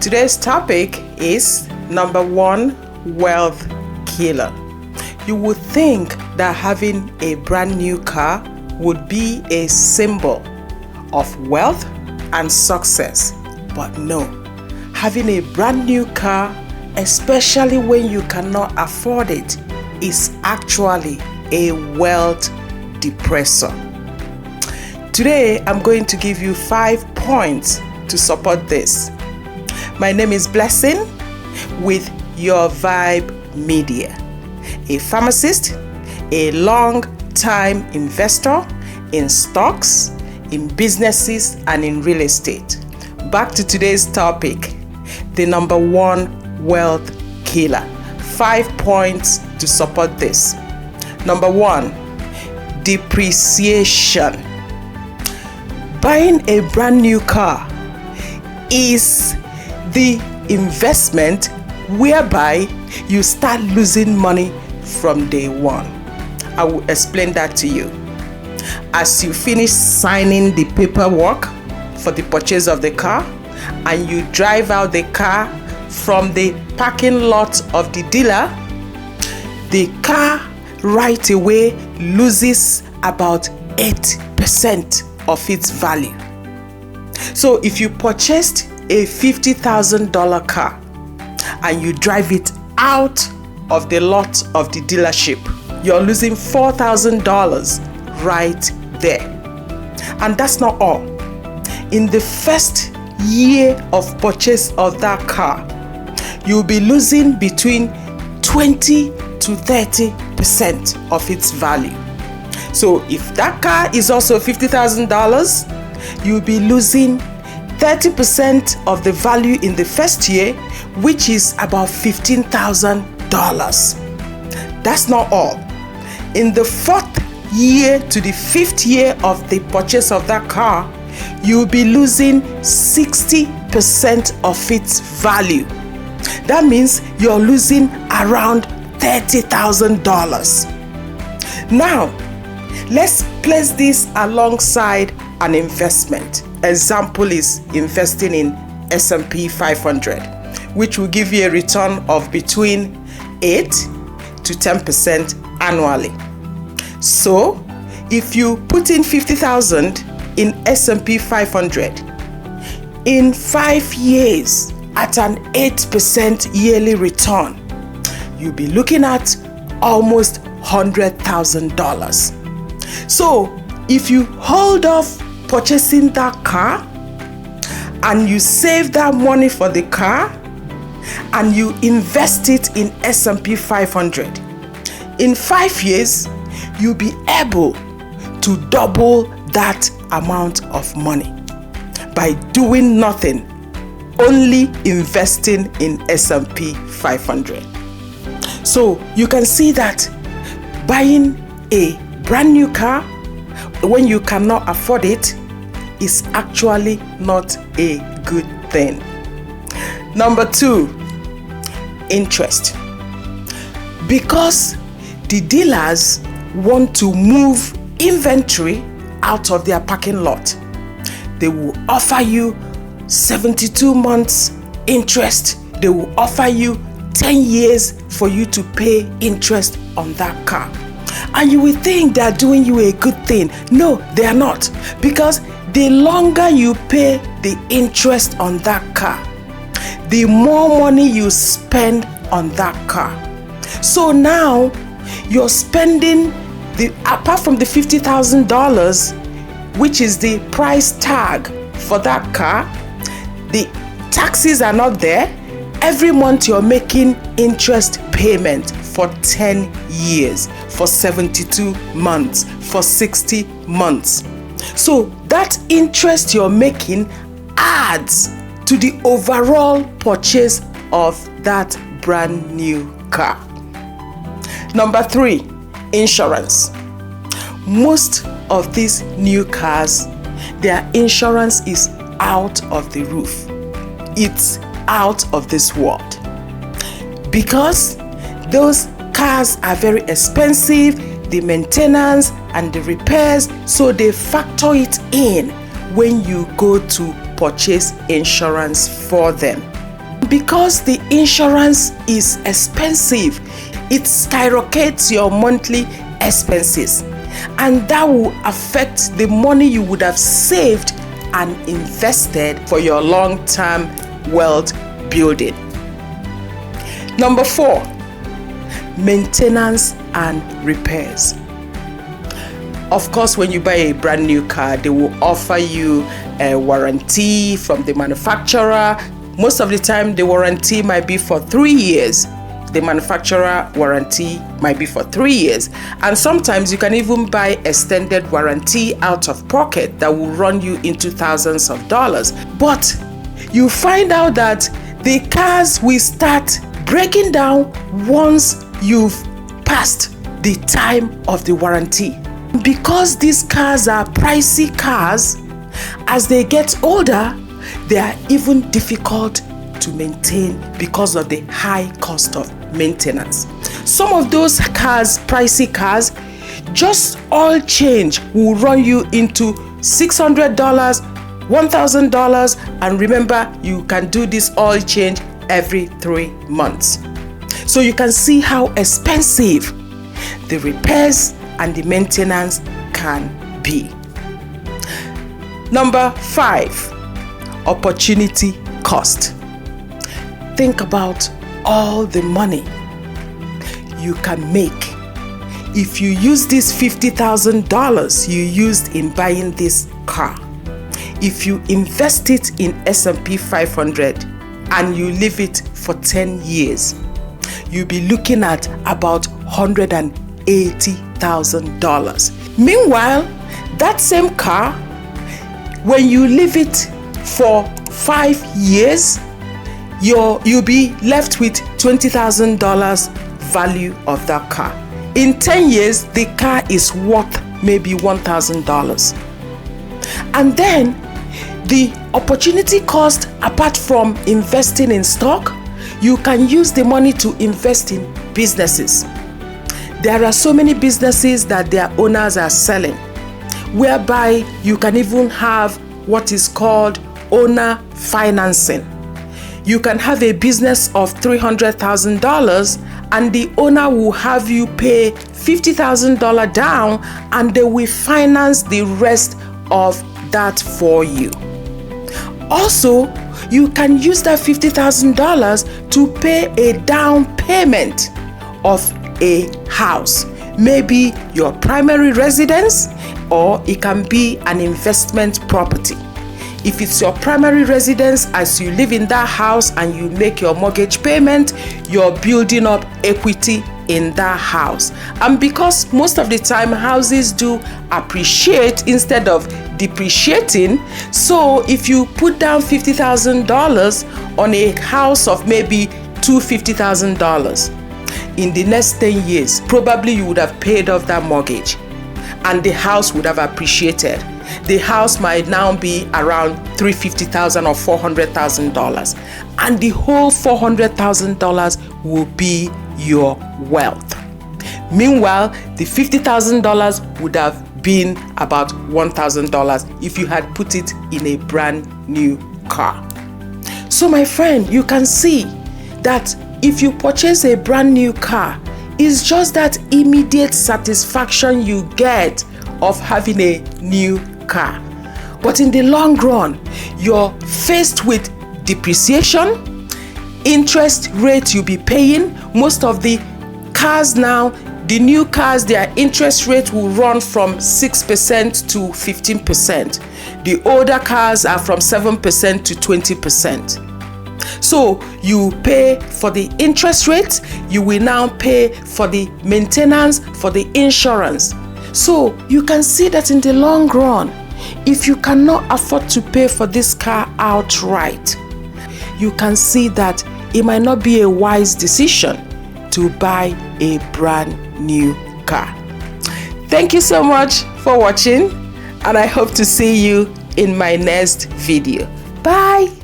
Today's topic is number 1, wealth killer. You would think that having a brand new car would be a symbol of wealth and success, but no. Having a brand new car, especially when you cannot afford it, is actually a wealth depressor. Today, I'm going to give you 5 points to support this. My name is Blessing with YourVibe Media, a pharmacist, a long-time investor in stocks, in businesses, and in real estate. Back to today's topic, the number 1 wealth killer. 5 points to support this. Number 1, depreciation. Buying a brand new car is the investment whereby you start losing money from day one. I will explain that to you. As you finish signing the paperwork for the purchase of the car and you drive out the car from the parking lot of the dealer, the car right away loses about 8% of its value. So if you purchased a $50,000 car and you drive it out of the lot of the dealership, you're losing $4,000 right there. And that's not all. In the first year of purchase of that car, you'll be losing between 20 to 30% of its value. So if that car is also $50,000, you'll be losing 30% of the value in the first year, which is about $15,000. That's not all. In the 4th year to the 5th year of the purchase of that car, you'll be losing 60% of its value. That means you're losing around $30,000. Now, let's place this alongside an investment. Example is investing in S&P 500, which will give you a return of between 8 to 10% annually. So, if you put in $50,000 in S&P 500, in 5 years at an 8% yearly return, you'll be looking at almost $100,000. So, if you hold off purchasing that car and you save that money for the car and you invest it in S&P 500, in 5 years, you'll be able to double that amount of money by doing nothing, only investing in S&P 500. So you can see that buying a brand new car when you cannot afford it is actually not a good thing. Number 2, interest. Because the dealers want to move inventory out of their parking lot, they will offer you 72 months interest. They will offer you 10 years for you to pay interest on that car. And you will think they are doing you a good thing. No, they are not. Because the longer you pay the interest on that car, the more money you spend on that car. So now you're spending, apart from the $50,000, which is the price tag for that car, the taxes are not there. Every month you're making interest payment for 10 years, for 72 months, for 60 months. So that interest you're making adds to the overall purchase of that brand new car. Number 3, insurance. Most of these new cars, their insurance is out of the roof. It's out of this world. Because those cars are very expensive, the maintenance and the repairs, so they factor it in when you go to purchase insurance for them. because the insurance is expensive, it skyrockets your monthly expenses, and that will affect the money you would have saved and invested for your long-term wealth building. Number 4, maintenance and repairs. Of course, when you buy a brand new car, they will offer you a warranty from the manufacturer. Most of the time, the warranty might be for 3 years. The manufacturer warranty might be for 3 years. And sometimes you can even buy extended warranty out of pocket that will run you into thousands of dollars. But you find out that the cars will start breaking down once you've passed the time of the warranty. Because these cars are pricey cars, as they get older, they are even difficult to maintain because of the high cost of maintenance. Some of those cars, pricey cars, just oil change will run you into $600, $1,000, and remember, you can do this oil change every 3 months. So you can see how expensive the repairs and the maintenance can be. Number 5, opportunity cost. Think about all the money you can make if you use this $50,000 you used in buying this car. If you invest it in S&P 500 and you leave it for 10 years, you'll be looking at about $180,000. Meanwhile, that same car, when you leave it for 5 years, you'll be left with $20,000 value of that car. In 10 years, the car is worth maybe $1,000. And then the opportunity cost, apart from investing in stock, you can use the money to invest in businesses. There are so many businesses that their owners are selling, whereby you can even have what is called owner financing. You can have a business of $300,000 and the owner will have you pay $50,000 down and they will finance the rest of that for you. Also, you can use that $50,000 to pay a down payment of a house, maybe your primary residence, or it can be an investment property. If it's your primary residence, as you live in that house and you make your mortgage payment, you're building up equity in that house. And because most of the time houses do appreciate instead of depreciating, so if you put down $50,000 on a house of maybe $250,000, in the next 10 years, probably you would have paid off that mortgage and the house would have appreciated. The house might now be around $350,000 or $400,000, and the whole $400,000 will be your wealth. Meanwhile, the $50,000 would have been about $1,000 if you had put it in a brand new car. So my friend, you can see that if you purchase a brand new car, it's just that immediate satisfaction you get of having a new car. But in the long run, you're faced with depreciation, interest rate you'll be paying. Most of the cars now, the new cars, their interest rate will run from 6% to 15%. The older cars are from 7% to 20%. So you pay for the interest rate, you will now pay for the maintenance, for the insurance. So you can see that in the long run, if you cannot afford to pay for this car outright, you can see that it might not be a wise decision to buy a brand new car. Thank you so much for watching, and I hope to see you in my next video. Bye.